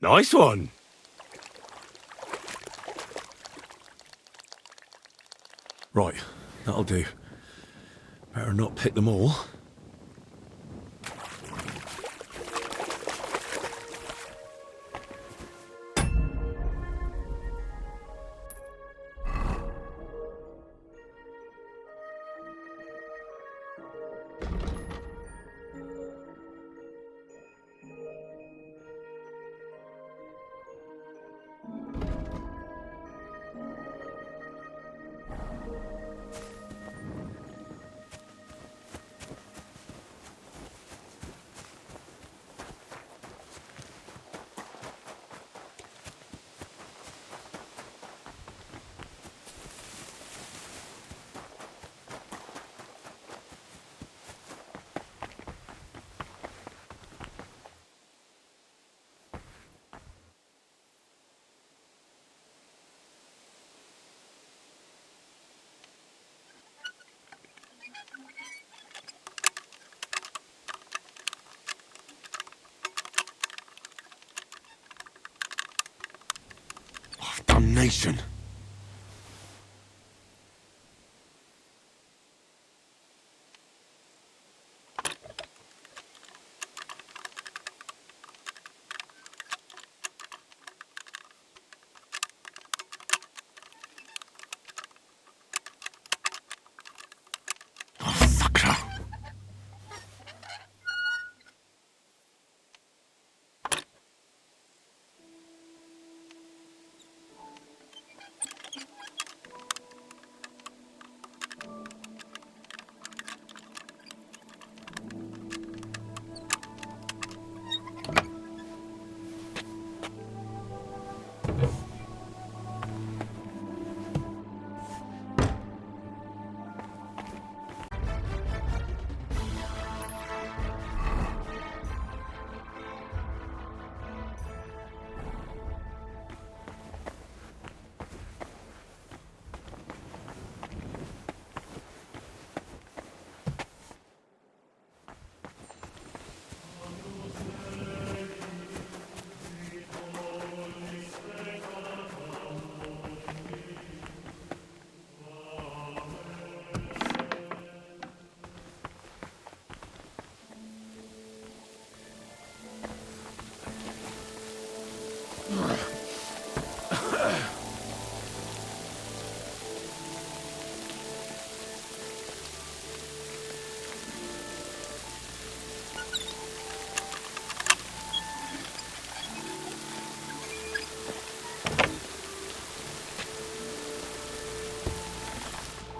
Nice one. Right, that'll do. Better not pick them all. Damnation. Oh, sucker.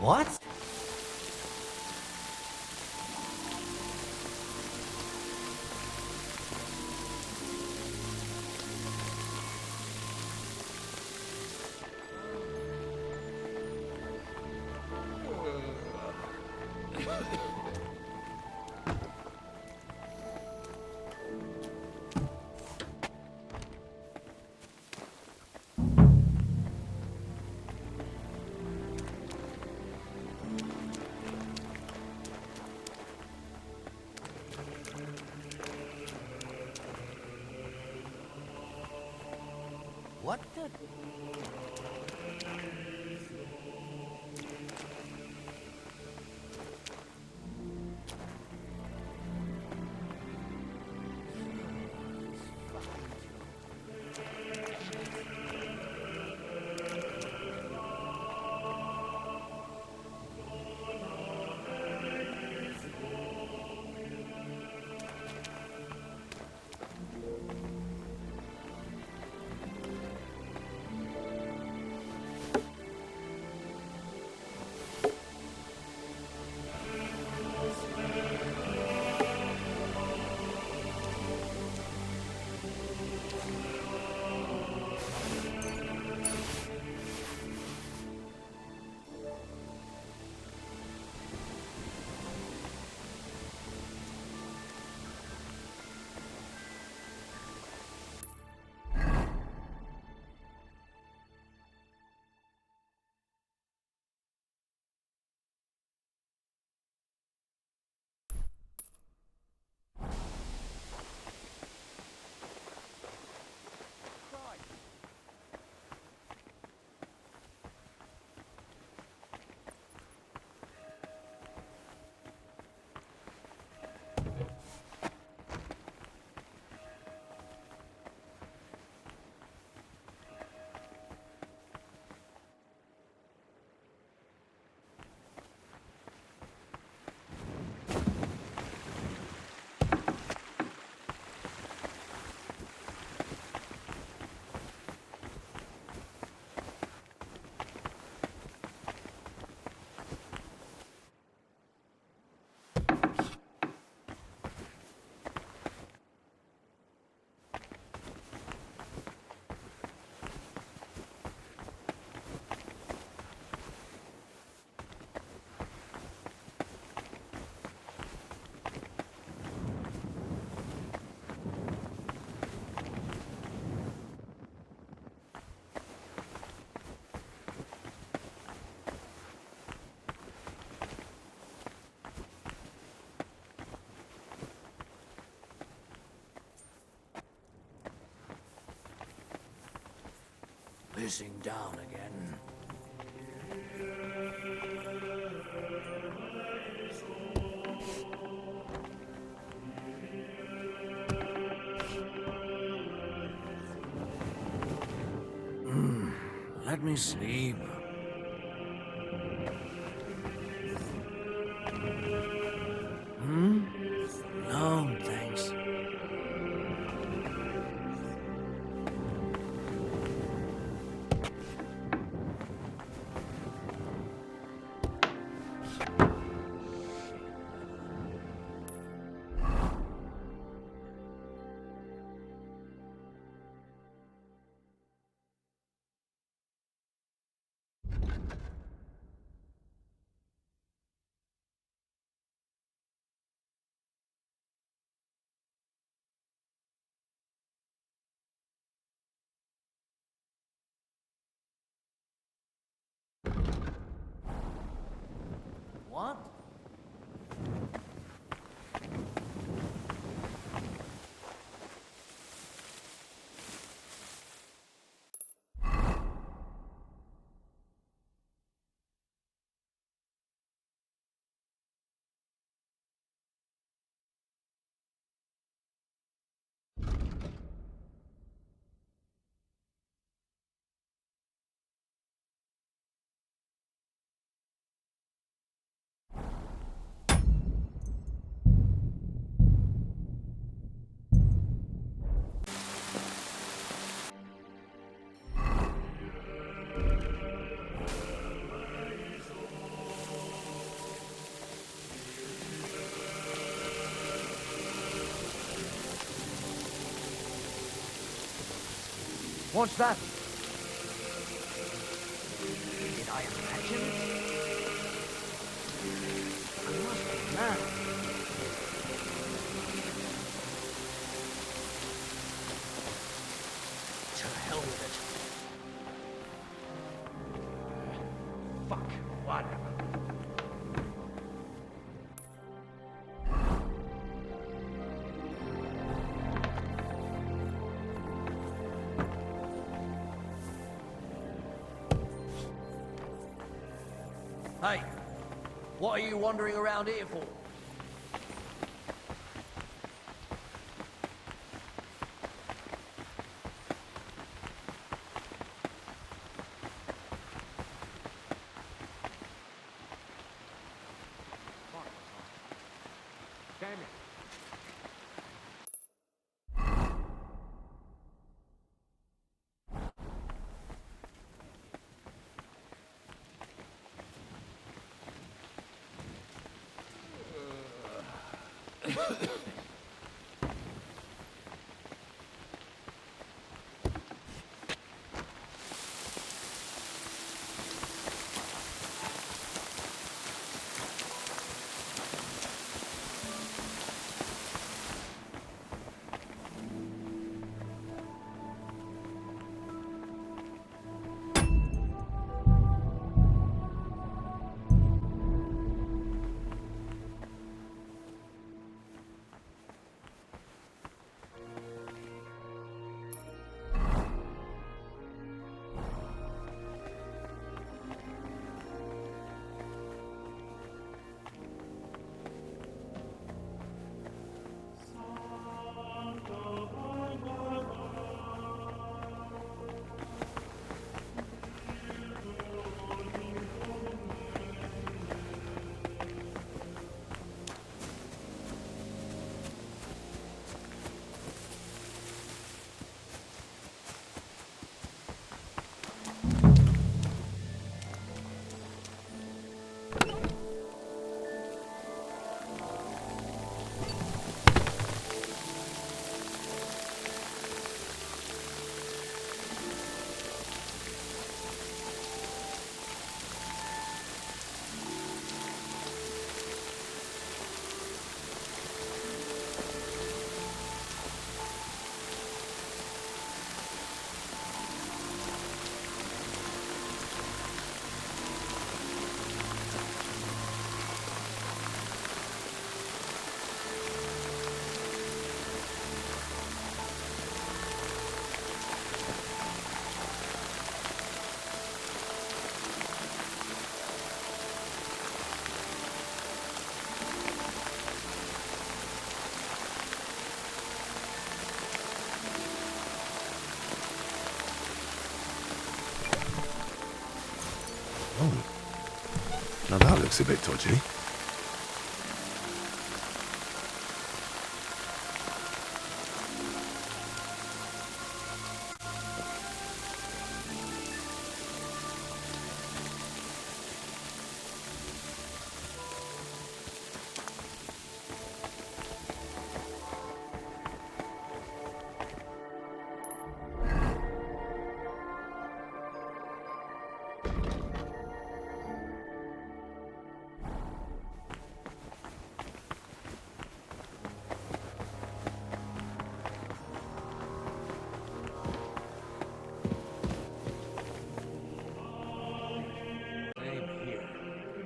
What? What the? pissing down again. Let me sleep. No, thanks. What? What's that? Did I imagine it? I must be mad. To hell with it. Fuck, whatever. Hey, what are you wandering around here for? Damn it. looks a bit dodgy. Same here.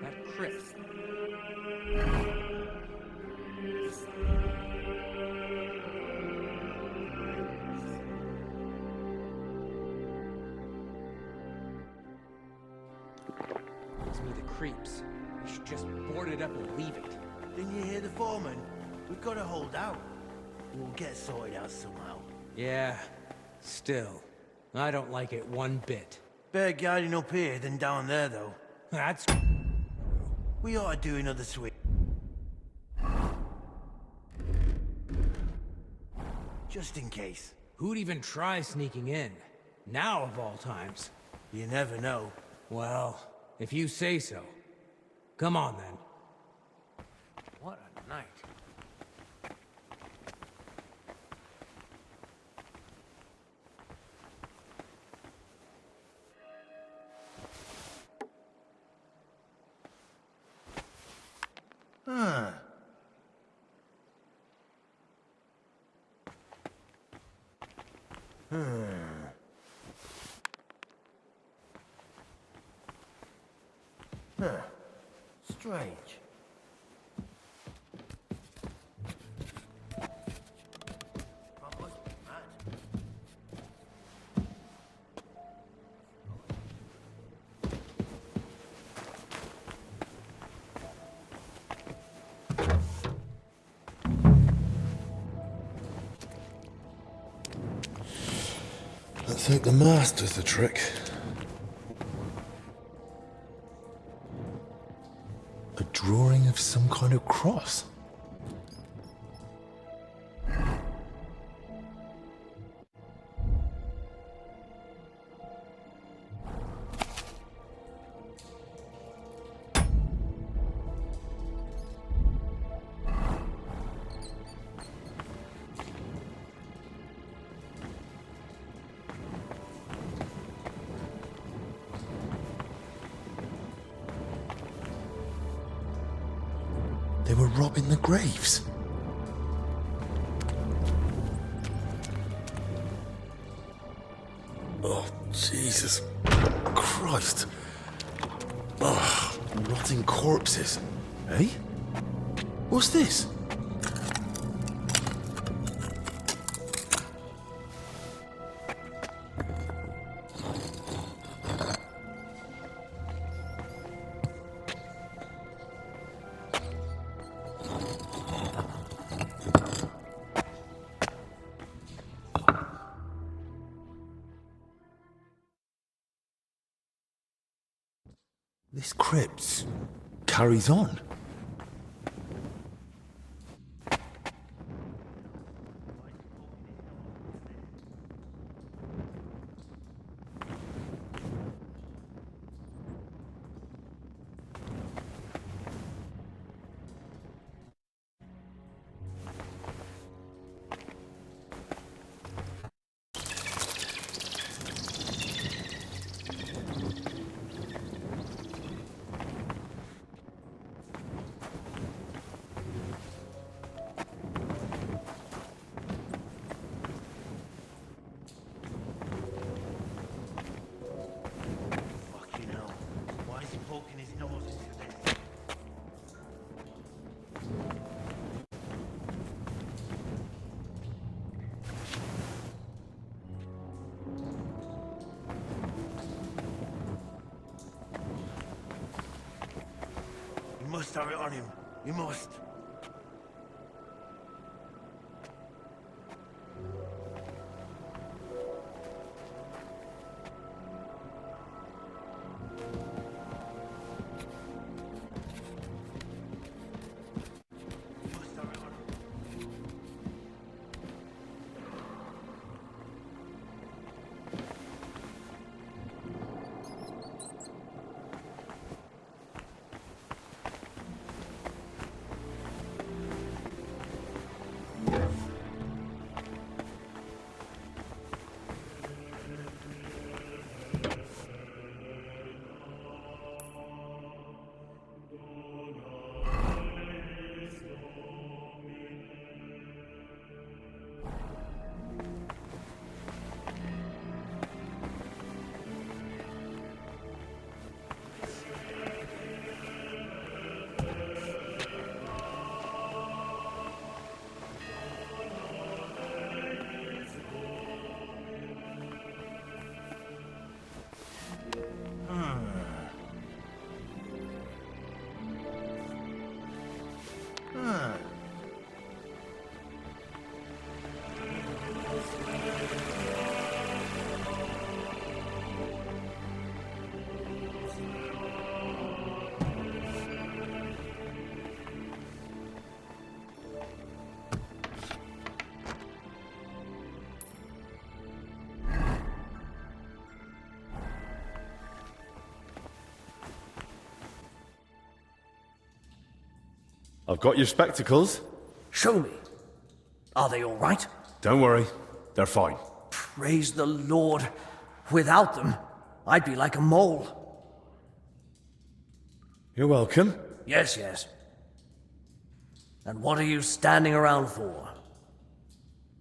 That crypt. Gives me the creeps. We should just board it up and leave it. Didn't you hear the foreman? We've got to hold out. We'll get sorted out somehow. Yeah, still. I don't like it one bit. Better guarding up here than down there, though. That's... We ought to do another sweep. Just in case. Who'd even try sneaking in? Now of all times. You never know. Well, if you say so. Come on, then. What a night. Huh. Huh. Strange. I must be mad. Let's hope the mask does the trick. A drawing of some kind of cross. They were robbing the graves. Oh, Jesus Christ. Oh, rotting corpses. Eh? What's this? This crypt carries on. Fucking hell. Why is he poking his nose into this? You must have it on him. You must. I've got your spectacles. Show me. Are they all right? Don't worry, they're fine. Praise the Lord. Without them, I'd be like a mole. You're welcome. Yes, yes. And what are you standing around for?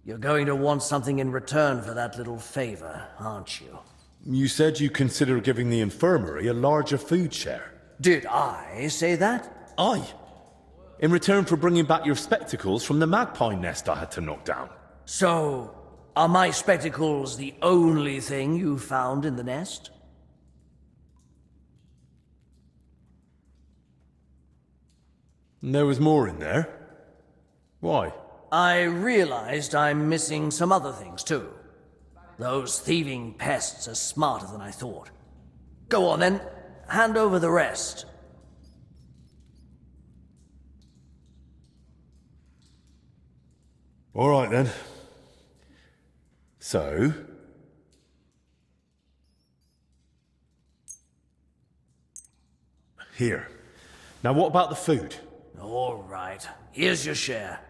You're going to want something in return for that little favor, aren't you? You said you consider giving the infirmary a larger food share. Did I say that? Aye. In return for bringing back your spectacles from the magpie nest I had to knock down. So, are my spectacles the only thing you found in the nest? There was more in there. Why? I realized I'm missing some other things, too. Those thieving pests are smarter than I thought. Go on, then. Hand over the rest. All right, then. So... Here. Now, what about the food? All right. Here's your share.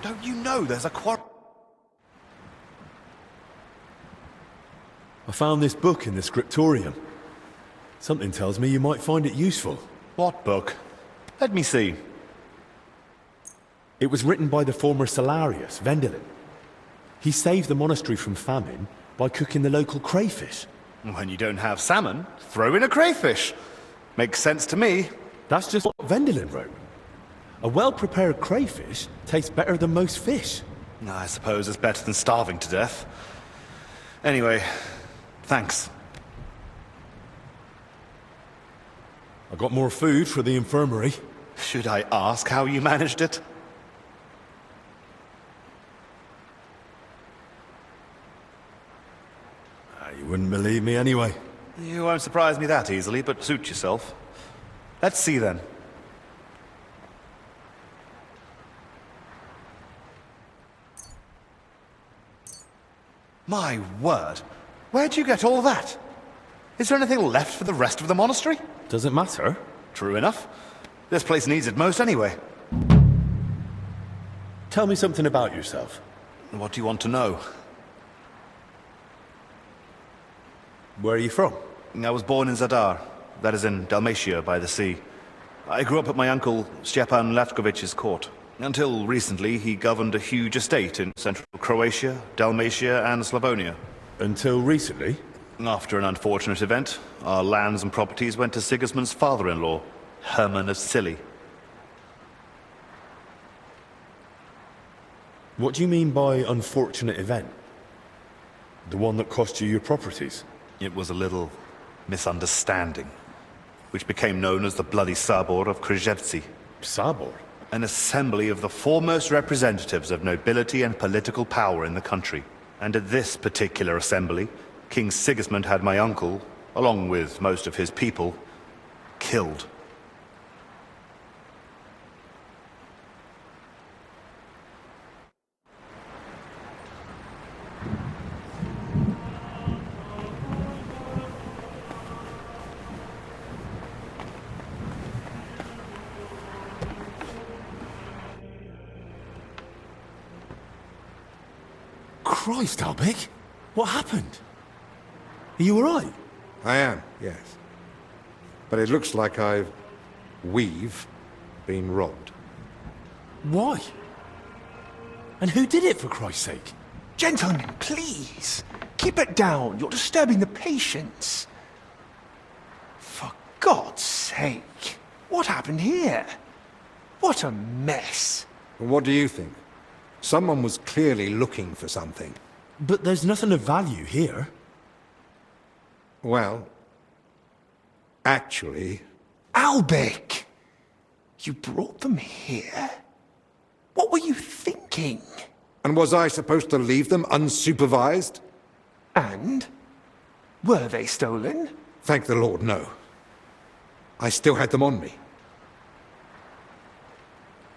Don't you know there's a quarry? I found this book in the scriptorium. Something tells me you might find it useful. What book? Let me see. It was written by the former Salarius, Vendelin. He saved the monastery from famine by cooking the local crayfish. When you don't have salmon, throw in a crayfish. Makes sense to me. That's just what Vendelin wrote. A well-prepared crayfish tastes better than most fish. I suppose it's better than starving to death. Anyway, thanks. I got more food for the infirmary. Should I ask how you managed it? You wouldn't believe me anyway. You won't surprise me that easily, but suit yourself. Let's see then. My word! Where'd you get all that? Is there anything left for the rest of the monastery? Does it matter? True enough. This place needs it most anyway. Tell me something about yourself. What do you want to know? Where are you from? I was born in Zadar, that is in Dalmatia by the sea. I grew up at my uncle Stepan Latkovich's court. Until recently, he governed a huge estate in central Croatia, Dalmatia, and Slavonia. Until recently? After an unfortunate event, our lands and properties went to Sigismund's father-in-law, Hermann of Scilly. What do you mean by unfortunate event? The one that cost you your properties? It was a little misunderstanding, which became known as the Bloody Sabor of Krzewcy. Sabor? An assembly of the foremost representatives of nobility and political power in the country. And at this particular assembly, King Sigismund had my uncle, along with most of his people, killed. Christ, Albig! What happened? Are you alright? I am, yes. But it looks like we've been robbed. Why? And who did it, for Christ's sake? Gentlemen, please. Keep it down. You're disturbing the patients. For God's sake. What happened here? What a mess. What do you think? Someone was clearly looking for something. But there's nothing of value here. Well, actually... Albig! You brought them here? What were you thinking? And was I supposed to leave them unsupervised? And? Were they stolen? Thank the Lord, no. I still had them on me.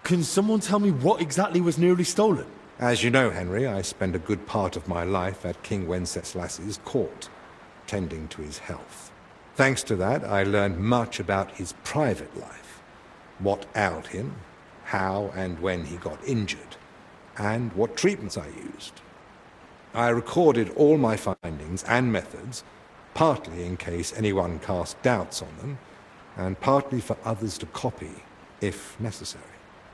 Can someone tell me what exactly was nearly stolen? As you know, Henry, I spent a good part of my life at King Wenceslas's court, tending to his health. Thanks to that, I learned much about his private life, what ailed him, how and when he got injured, and what treatments I used. I recorded all my findings and methods, partly in case anyone cast doubts on them, and partly for others to copy, if necessary.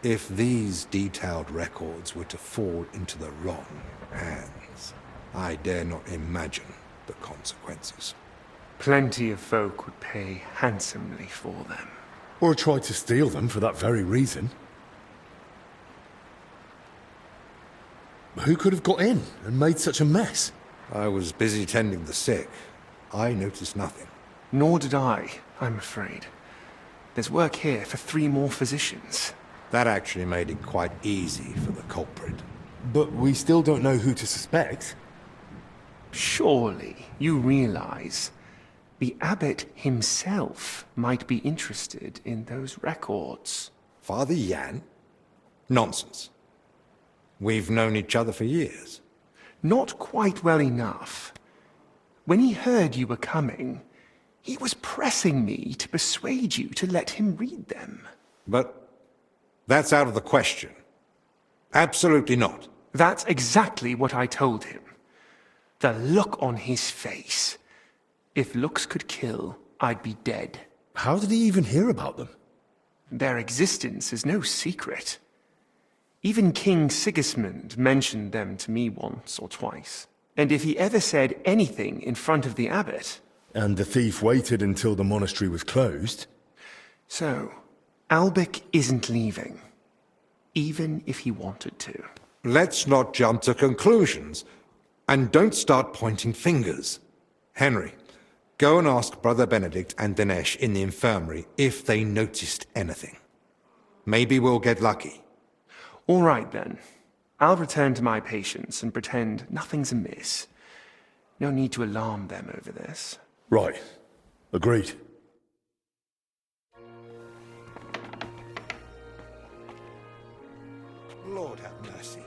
If these detailed records were to fall into the wrong hands, I dare not imagine the consequences. Plenty of folk would pay handsomely for them. Or tried to steal them for that very reason. Who could have got in and made such a mess? I was busy tending the sick. I noticed nothing. Nor did I, I'm afraid. There's work here for 3 more physicians. That actually made it quite easy for the culprit. But we still don't know who to suspect. Surely you realize the abbot himself might be interested in those records. Father Jan? Nonsense. We've known each other for years. Not quite well enough. When he heard you were coming, he was pressing me to persuade you to let him read them. But that's out of the question. Absolutely not. That's exactly what I told him. The look on his face. If looks could kill, I'd be dead. How did he even hear about them? Their existence is no secret. Even King Sigismund mentioned them to me once or twice. And if he ever said anything in front of the abbot... And the thief waited until the monastery was closed? So, Albig isn't leaving. even if he wanted to. Let's not jump to conclusions. And don't start pointing fingers. Henry, go and ask Brother Benedict and Dinesh in the infirmary if they noticed anything. Maybe we'll get lucky. All right, then. I'll return to my patients and pretend nothing's amiss. No need to alarm them over this. Right. Agreed. Lord have mercy.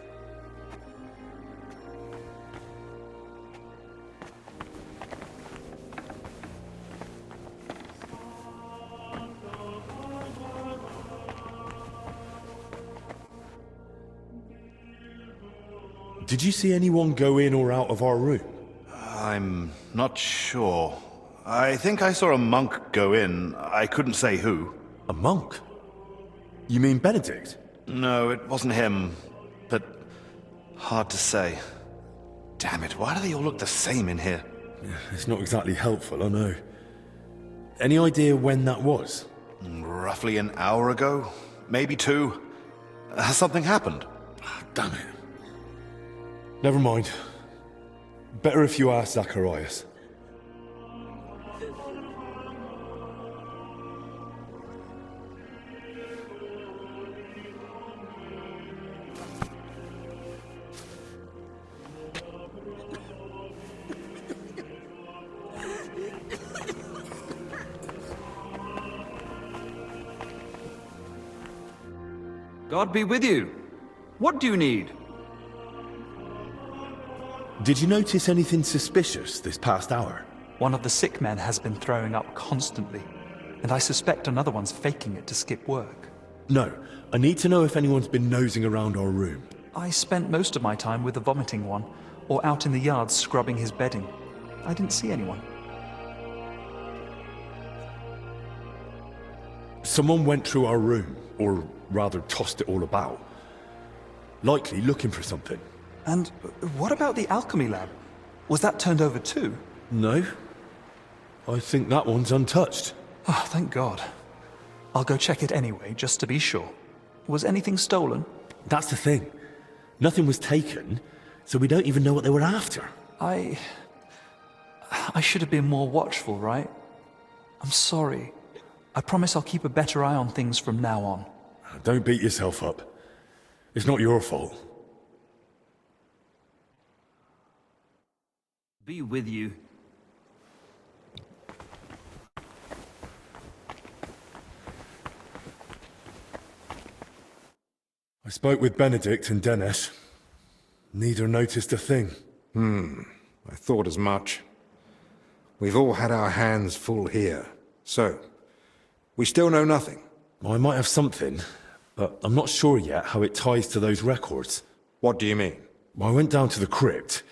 Did you see anyone go in or out of our room? I'm not sure. I think I saw a monk go in. I couldn't say who. A monk? You mean Benedict? No, it wasn't him. But hard to say. Damn it, why do they all look the same in here? It's not exactly helpful, I know. Any idea when that was? Roughly an hour ago? Maybe 2. Has something happened? Damn it. Never mind. Better if you ask Zacharias. God be with you. What do you need? Did you notice anything suspicious this past hour? One of the sick men has been throwing up constantly, and I suspect another one's faking it to skip work. No. I need to know if anyone's been nosing around our room. I spent most of my time with the vomiting one, or out in the yard scrubbing his bedding. I didn't see anyone. Someone went through our room, or rather tossed it all about. Likely looking for something. And what about the alchemy lab? Was that turned over too? No. I think that one's untouched. Oh, thank God. I'll go check it anyway, just to be sure. Was anything stolen? That's the thing. Nothing was taken, so we don't even know what they were after. I should have been more watchful, right? I'm sorry. I promise I'll keep a better eye on things from now on. Don't beat yourself up. It's not your fault. Be with you. I spoke with Benedict and Dennis. Neither noticed a thing. I thought as much. We've all had our hands full here. So, we still know nothing. I might have something, but I'm not sure yet how it ties to those records. What do you mean? I went down to the crypt.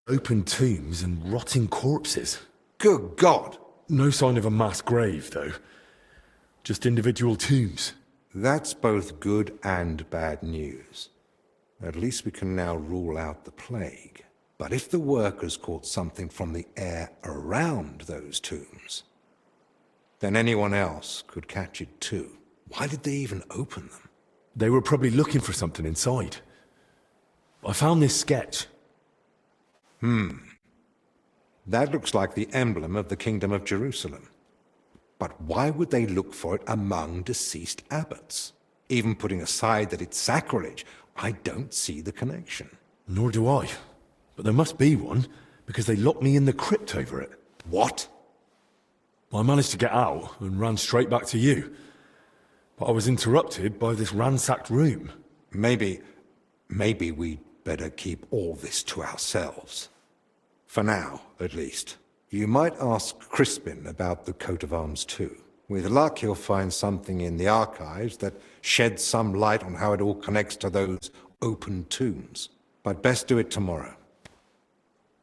Open tombs and rotting corpses. Good God! No sign of a mass grave, though. Just individual tombs. That's both good and bad news. At least we can now rule out the plague. But if the workers caught something from the air around those tombs, then anyone else could catch it too. Why did they even open them? They were probably looking for something inside. I found this sketch. That looks like the emblem of the Kingdom of Jerusalem. But why would they look for it among deceased abbots? Even putting aside that it's sacrilege, I don't see the connection. Nor do I. But there must be one, because they locked me in the crypt over it. What? I managed to get out and ran straight back to you. But I was interrupted by this ransacked room. Maybe we'd better keep all this to ourselves. For now, at least. You might ask Crispin about the coat of arms too. With luck, he'll find something in the archives that sheds some light on how it all connects to those open tombs. But best do it tomorrow.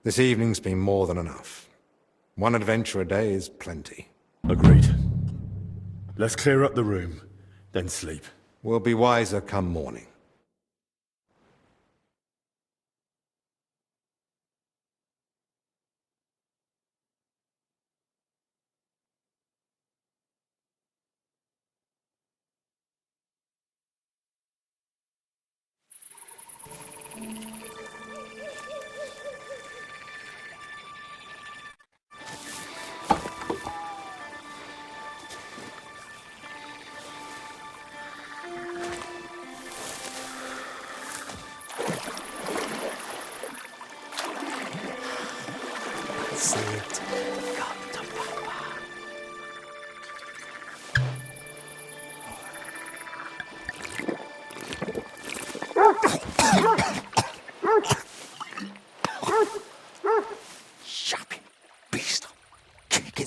This evening's been more than enough. One adventure a day is plenty. Agreed. Let's clear up the room, then sleep. We'll be wiser come morning.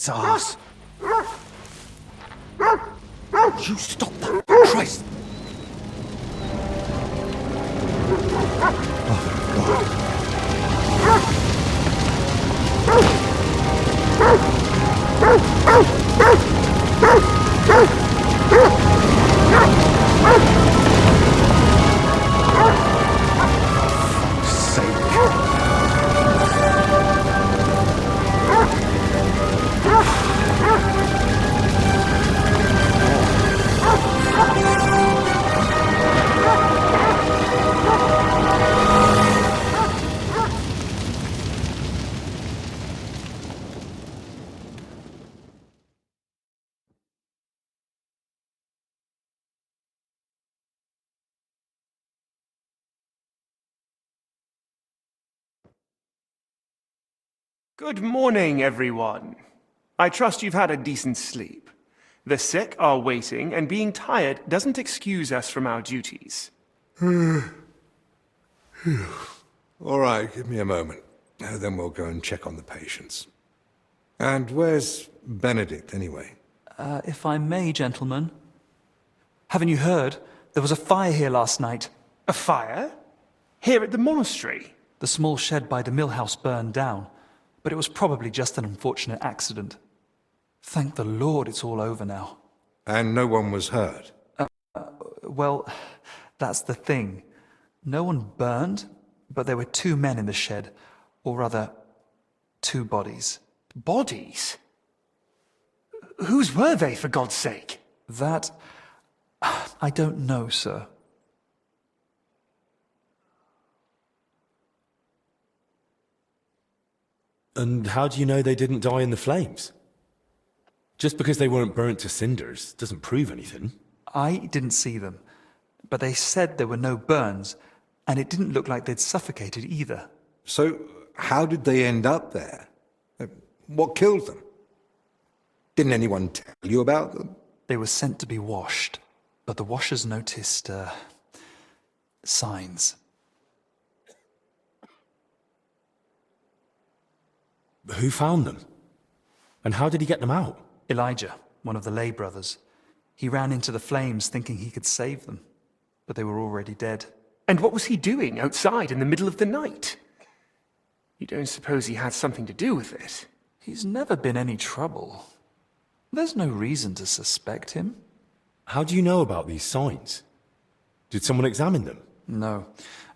its arse. You stop that, Christ! Good morning, everyone. I trust you've had a decent sleep. The sick are waiting, and being tired doesn't excuse us from our duties. All right, give me a moment. Then we'll go and check on the patients. And where's Benedict, anyway? If I may, gentlemen. Haven't you heard? There was a fire here last night. A fire? Here at the monastery? The small shed by the mill house burned down, but it was probably just an unfortunate accident. Thank the Lord it's all over now. And no one was hurt? Well, that's the thing. No one burned, but there were 2 men in the shed. Or rather, 2 bodies. Bodies? Whose were they, for God's sake? That... I don't know, sir. And how do you know they didn't die in the flames? Just because they weren't burnt to cinders doesn't prove anything. I didn't see them, but they said there were no burns, and it didn't look like they'd suffocated either. So, how did they end up there? What killed them? Didn't anyone tell you about them? They were sent to be washed, but the washers noticed, signs. Who found them? And how did he get them out? Elijah, one of the lay brothers. He ran into the flames thinking he could save them, but they were already dead. And what was he doing outside in the middle of the night? You don't suppose he had something to do with it? He's never been any trouble. There's no reason to suspect him. How do you know about these signs? Did someone examine them? No,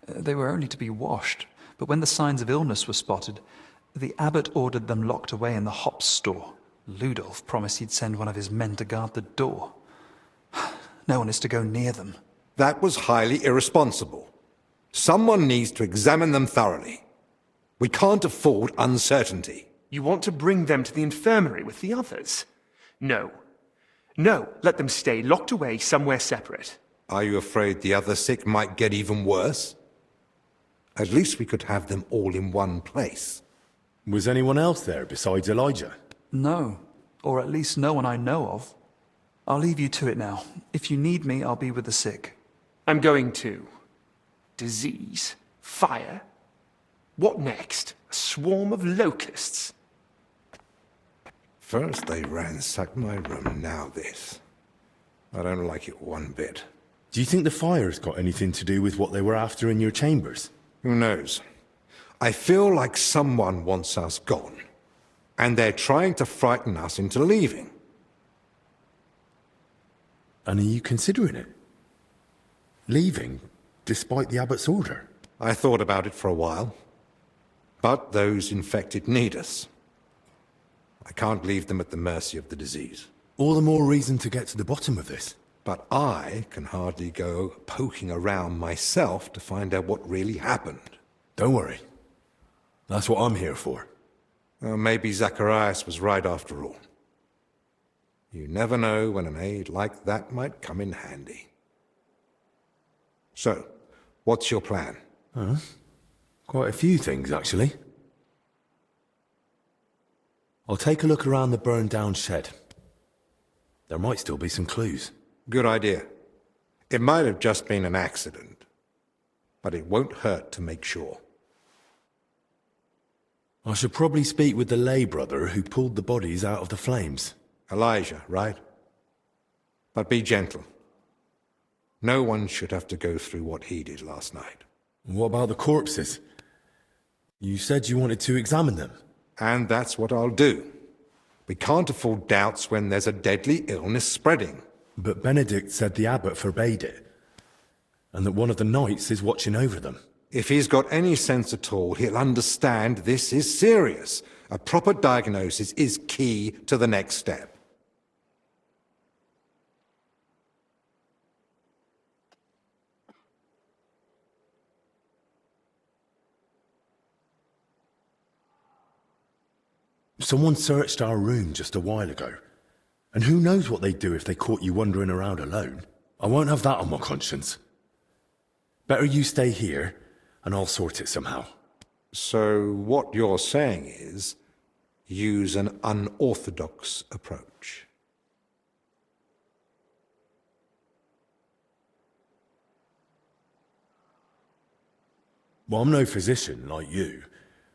they were only to be washed, but when the signs of illness were spotted, the abbot ordered them locked away in the hops store. Ludolf promised he'd send one of his men to guard the door. No one is to go near them. That was highly irresponsible. Someone needs to examine them thoroughly. We can't afford uncertainty. You want to bring them to the infirmary with the others? No. No, let them stay locked away somewhere separate. Are you afraid the other sick might get even worse? At least we could have them all in one place. Was anyone else there besides Elijah? No, or at least no one I know of. I'll leave you to it now. If you need me, I'll be with the sick. I'm going too. Disease? Fire? What next? A swarm of locusts? First they ransacked my room, now this. I don't like it one bit. Do you think the fire's got anything to do with what they were after in your chambers? Who knows? I feel like someone wants us gone, and they're trying to frighten us into leaving. And are you considering it? Leaving, despite the abbot's order? I thought about it for a while, but those infected need us. I can't leave them at the mercy of the disease. All the more reason to get to the bottom of this. But I can hardly go poking around myself to find out what really happened. Don't worry. That's what I'm here for. Maybe Zacharias was right after all. You never know when an aid like that might come in handy. So, what's your plan? Quite a few things, actually. I'll take a look around the burned-down shed. There might still be some clues. Good idea. It might have just been an accident, but it won't hurt to make sure. I should probably speak with the lay brother who pulled the bodies out of the flames. Elijah, right? But be gentle. No one should have to go through what he did last night. What about the corpses? You said you wanted to examine them. And that's what I'll do. We can't afford doubts when there's a deadly illness spreading. But Benedict said the abbot forbade it, and that one of the knights is watching over them. If he's got any sense at all, he'll understand this is serious. A proper diagnosis is key to the next step. Someone searched our room just a while ago. And who knows what they'd do if they caught you wandering around alone. I won't have that on my conscience. Better you stay here, and I'll sort it somehow. So what you're saying is, use an unorthodox approach. Well, I'm no physician like you,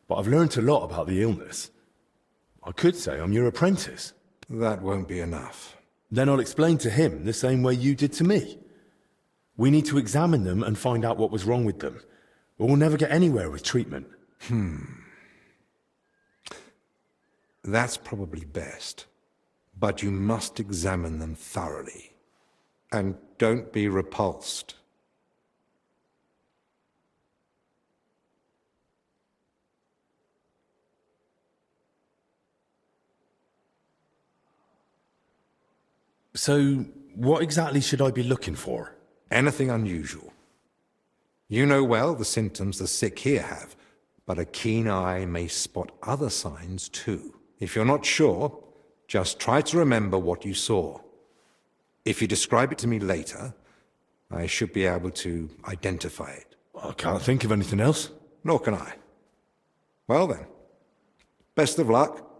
but I've learnt a lot about the illness. I could say I'm your apprentice. That won't be enough. Then I'll explain to him the same way you did to me. We need to examine them and find out what was wrong with them, or we'll never get anywhere with treatment. That's probably best. But you must examine them thoroughly. And don't be repulsed. So, what exactly should I be looking for? Anything unusual. You know well the symptoms the sick here have, but a keen eye may spot other signs too. If you're not sure, just try to remember what you saw. If you describe it to me later, I should be able to identify it. I can't think of anything else. Nor can I. Well then, best of luck.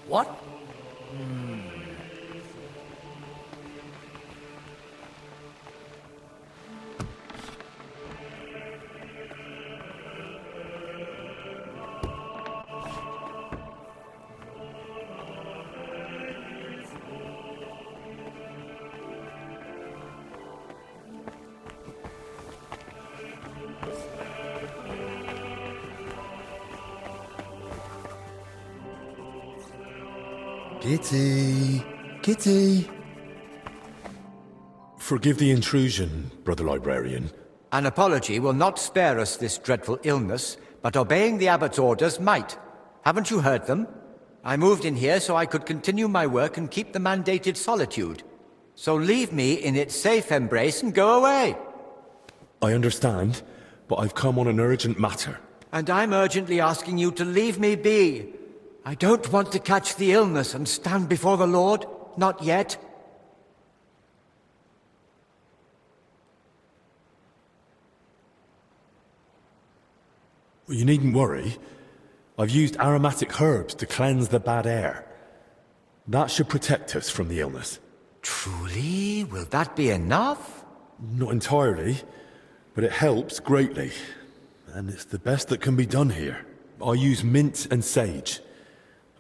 What? Kitty! Kitty! Forgive the intrusion, Brother Librarian. An apology will not spare us this dreadful illness, but obeying the abbot's orders might. Haven't you heard them? I moved in here so I could continue my work and keep the mandated solitude. So leave me in its safe embrace and go away. I understand, but I've come on an urgent matter. And I'm urgently asking you to leave me be. I don't want to catch the illness and stand before the Lord. Not yet. Well, you needn't worry. I've used aromatic herbs to cleanse the bad air. That should protect us from the illness. Truly? Will that be enough? Not entirely, but it helps greatly. And it's the best that can be done here. I use mint and sage.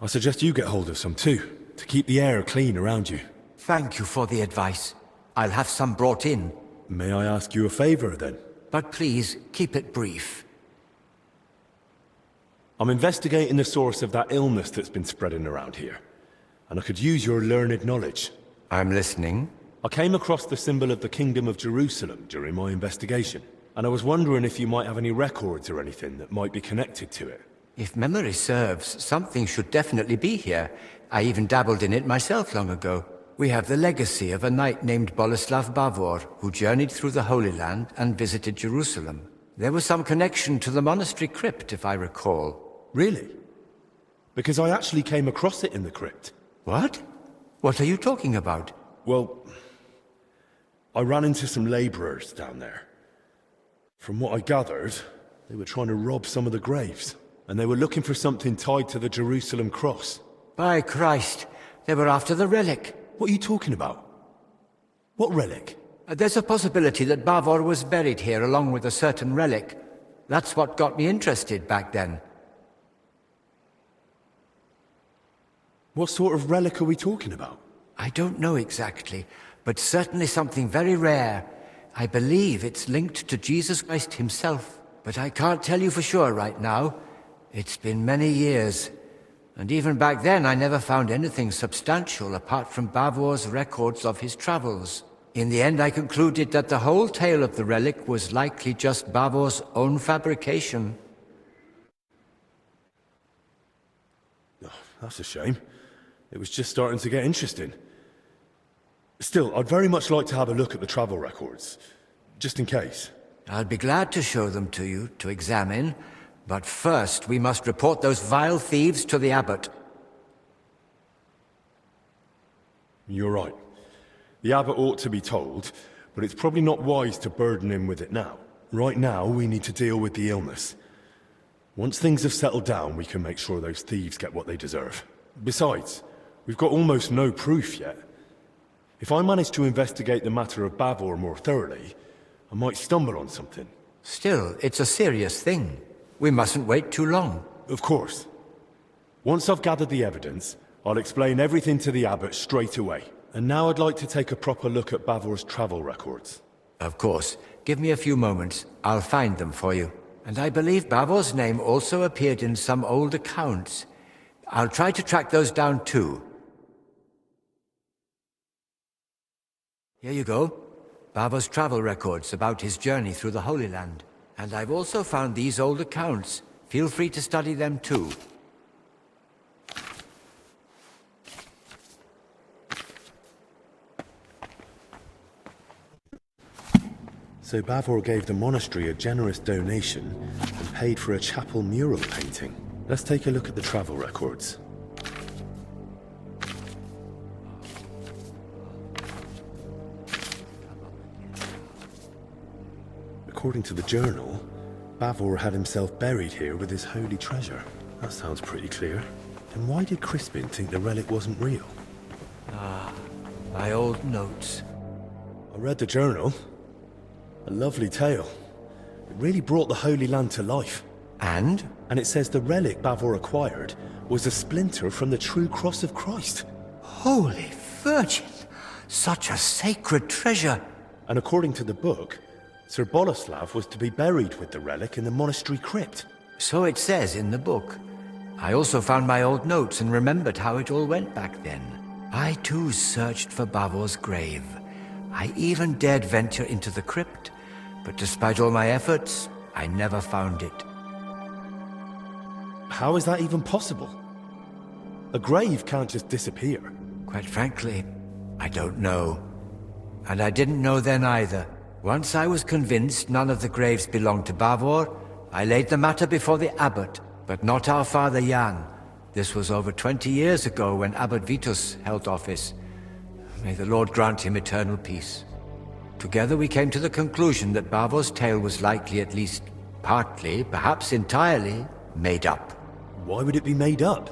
I suggest you get hold of some too, to keep the air clean around you. Thank you for the advice. I'll have some brought in. May I ask you a favor then? But please, keep it brief. I'm investigating the source of that illness that's been spreading around here. And I could use your learned knowledge. I'm listening. I came across the symbol of the Kingdom of Jerusalem during my investigation. And I was wondering if you might have any records or anything that might be connected to it. If memory serves, something should definitely be here. I even dabbled in it myself long ago. We have the legacy of a knight named Boleslav Bavor, who journeyed through the Holy Land and visited Jerusalem. There was some connection to the monastery crypt, if I recall. Really? Because I actually came across it in the crypt. What? What are you talking about? Well, I ran into some laborers down there. From what I gathered, they were trying to rob some of the graves, and they were looking for something tied to the Jerusalem cross. By Christ, they were after the relic. What are you talking about? What relic? There's a possibility that Bavor was buried here along with a certain relic. That's what got me interested back then. What sort of relic are we talking about? I don't know exactly, but certainly something very rare. I believe it's linked to Jesus Christ himself, but I can't tell you for sure right now. It's been many years, and even back then I never found anything substantial apart from Bavor's records of his travels. In the end I concluded that the whole tale of the relic was likely just Bavor's own fabrication. Oh, that's a shame. It was just starting to get interesting. Still, I'd very much like to have a look at the travel records, just in case. I'll be glad to show them to you, to examine, but first we must report those vile thieves to the abbot. You're right. The abbot ought to be told, but it's probably not wise to burden him with it now. Right now, we need to deal with the illness. Once things have settled down, we can make sure those thieves get what they deserve. Besides, we've got almost no proof yet. If I manage to investigate the matter of Bavor more thoroughly, I might stumble on something. Still, it's a serious thing. We mustn't wait too long. Of course. Once I've gathered the evidence, I'll explain everything to the abbot straight away. And now I'd like to take a proper look at Bavor's travel records. Of course. Give me a few moments. I'll find them for you. And I believe Bavor's name also appeared in some old accounts. I'll try to track those down too. Here you go. Bavor's travel records about his journey through the Holy Land. And I've also found these old accounts. Feel free to study them too. So Bavor gave the monastery a generous donation and paid for a chapel mural painting. Let's take a look at the travel records. According to the journal, Bavor had himself buried here with his holy treasure. That sounds pretty clear. Then why did Crispin think the relic wasn't real? My old notes. I read the journal. A lovely tale. It really brought the Holy Land to life. And? And it says the relic Bavor acquired was a splinter from the true cross of Christ. Holy Virgin! Such a sacred treasure! And according to the book, Sir Boleslav was to be buried with the relic in the monastery crypt. So it says in the book. I also found my old notes and remembered how it all went back then. I too searched for Bavor's grave. I even dared venture into the crypt, but despite all my efforts, I never found it. How is that even possible? A grave can't just disappear. Quite frankly, I don't know. And I didn't know then either. Once I was convinced none of the graves belonged to Bavor, I laid the matter before the abbot, but not our father Jan. This was over 20 years ago when Abbot Vitus held office. May the Lord grant him eternal peace. Together we came to the conclusion that Bavor's tale was likely at least partly, perhaps entirely, made up. Why would it be made up?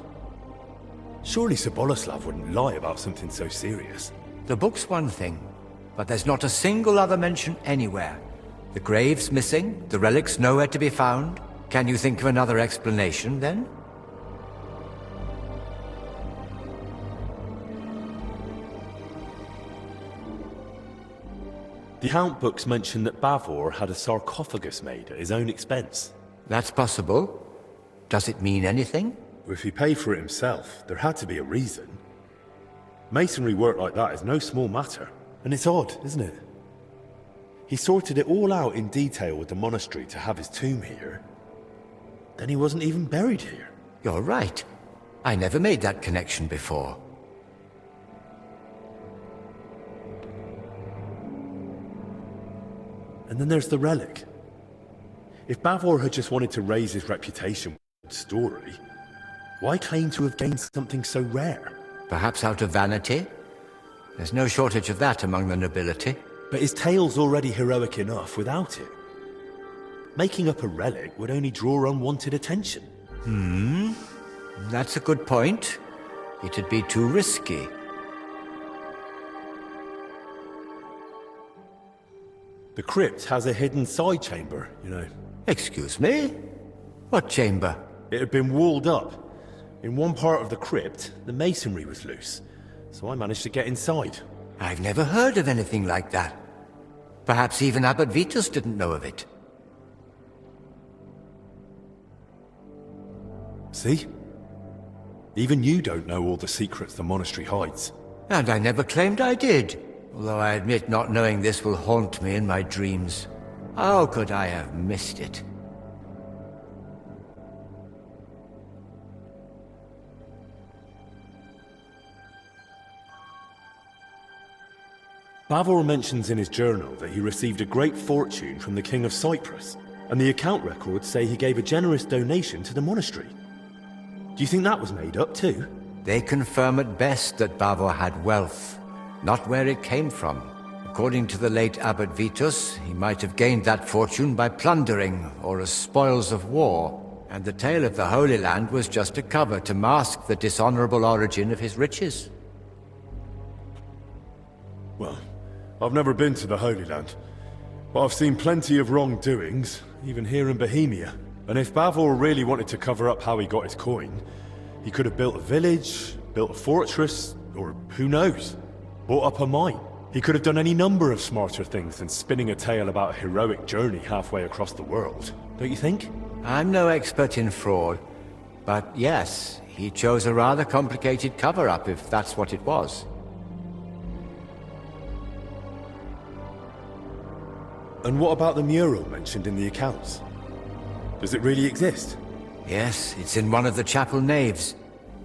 Surely Sir Boleslav wouldn't lie about something so serious. The book's one thing, but there's not a single other mention anywhere. The grave's missing, the relics nowhere to be found. Can you think of another explanation, then? The account books mention that Bavor had a sarcophagus made at his own expense. That's possible. Does it mean anything? If he paid for it himself, there had to be a reason. Masonry work like that is no small matter. And it's odd, isn't it? He sorted it all out in detail with the monastery to have his tomb here. Then he wasn't even buried here. You're right. I never made that connection before. And then there's the relic. If Bavor had just wanted to raise his reputation with the story, why claim to have gained something so rare? Perhaps out of vanity? There's no shortage of that among the nobility. But his tale's already heroic enough without it. Making up a relic would only draw unwanted attention. That's a good point. It'd be too risky. The crypt has a hidden side chamber, you know. Excuse me? What chamber? It had been walled up. In one part of the crypt, the masonry was loose, so I managed to get inside. I've never heard of anything like that. Perhaps even Abbot Vitus didn't know of it. See? Even you don't know all the secrets the monastery hides. And I never claimed I did. Although I admit not knowing this will haunt me in my dreams. How could I have missed it? Bavor mentions in his journal that he received a great fortune from the King of Cyprus, and the account records say he gave a generous donation to the monastery. Do you think that was made up too? They confirm at best that Bavor had wealth, not where it came from. According to the late Abbot Vitus, he might have gained that fortune by plundering or as spoils of war, and the tale of the Holy Land was just a cover to mask the dishonorable origin of his riches. Well, I've never been to the Holy Land, but I've seen plenty of wrongdoings, even here in Bohemia. And if Bavor really wanted to cover up how he got his coin, he could have built a village, built a fortress, or who knows, bought up a mine. He could have done any number of smarter things than spinning a tale about a heroic journey halfway across the world, don't you think? I'm no expert in fraud, but yes, he chose a rather complicated cover-up if that's what it was. And what about the mural mentioned in the accounts? Does it really exist? Yes, it's in one of the chapel naves.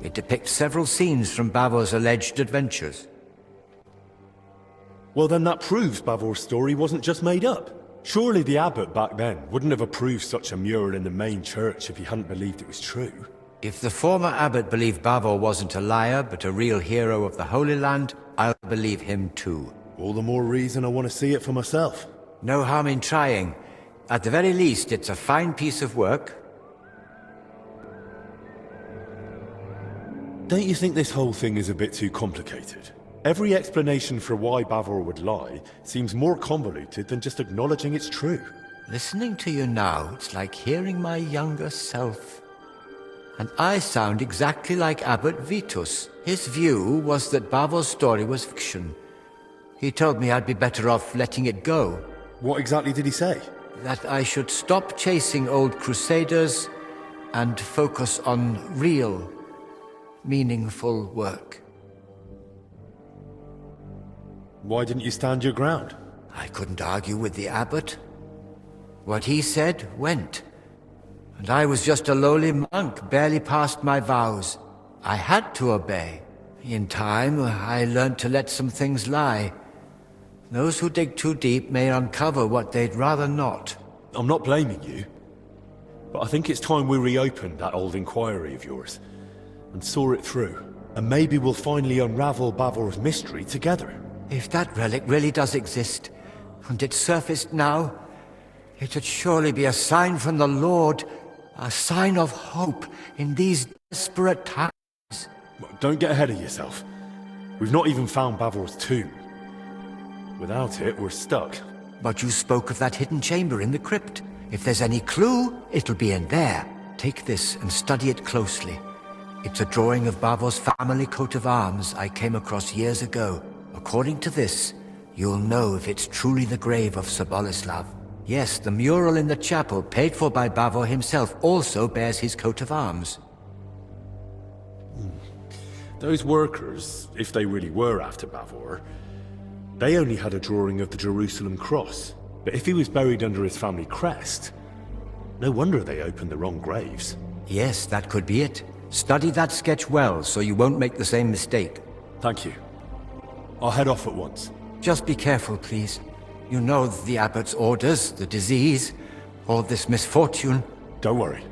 It depicts several scenes from Bavor's alleged adventures. Well, then that proves Bavor's story wasn't just made up. Surely the abbot back then wouldn't have approved such a mural in the main church if he hadn't believed it was true. If the former abbot believed Bavor wasn't a liar, but a real hero of the Holy Land, I'll believe him too. All the more reason I want to see it for myself. No harm in trying. At the very least, it's a fine piece of work. Don't you think this whole thing is a bit too complicated? Every explanation for why Bavor would lie seems more convoluted than just acknowledging it's true. Listening to you now, it's like hearing my younger self. And I sound exactly like Abbot Vitus. His view was that Bavor's story was fiction. He told me I'd be better off letting it go. What exactly did he say? That I should stop chasing old crusaders and focus on real, meaningful work. Why didn't you stand your ground? I couldn't argue with the abbot. What he said went. And I was just a lowly monk, barely past my vows. I had to obey. In time, I learned to let some things lie. Those who dig too deep may uncover what they'd rather not. I'm not blaming you, but I think it's time we reopened that old inquiry of yours and saw it through. And maybe we'll finally unravel Bavor's mystery together. If that relic really does exist, and it's surfaced now, it should surely be a sign from the Lord, a sign of hope in these desperate times. Don't get ahead of yourself. We've not even found Bavor's tomb. Without it, we're stuck. But you spoke of that hidden chamber in the crypt. If there's any clue, it'll be in there. Take this and study it closely. It's a drawing of Bavor's family coat of arms I came across years ago. According to this, you'll know if it's truly the grave of Sir Boleslav. Yes, the mural in the chapel, paid for by Bavor himself, also bears his coat of arms. Those workers, if they really were after Bavor, they only had a drawing of the Jerusalem cross. But if he was buried under his family crest, no wonder they opened the wrong graves. Yes, that could be it. Study that sketch well, so you won't make the same mistake. Thank you. I'll head off at once. Just be careful, please. You know the abbot's orders, the disease, all this misfortune. Don't worry.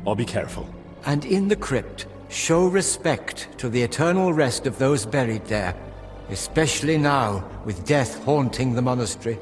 I'll be careful. And in the crypt, show respect to the eternal rest of those buried there, especially now, with death haunting the monastery.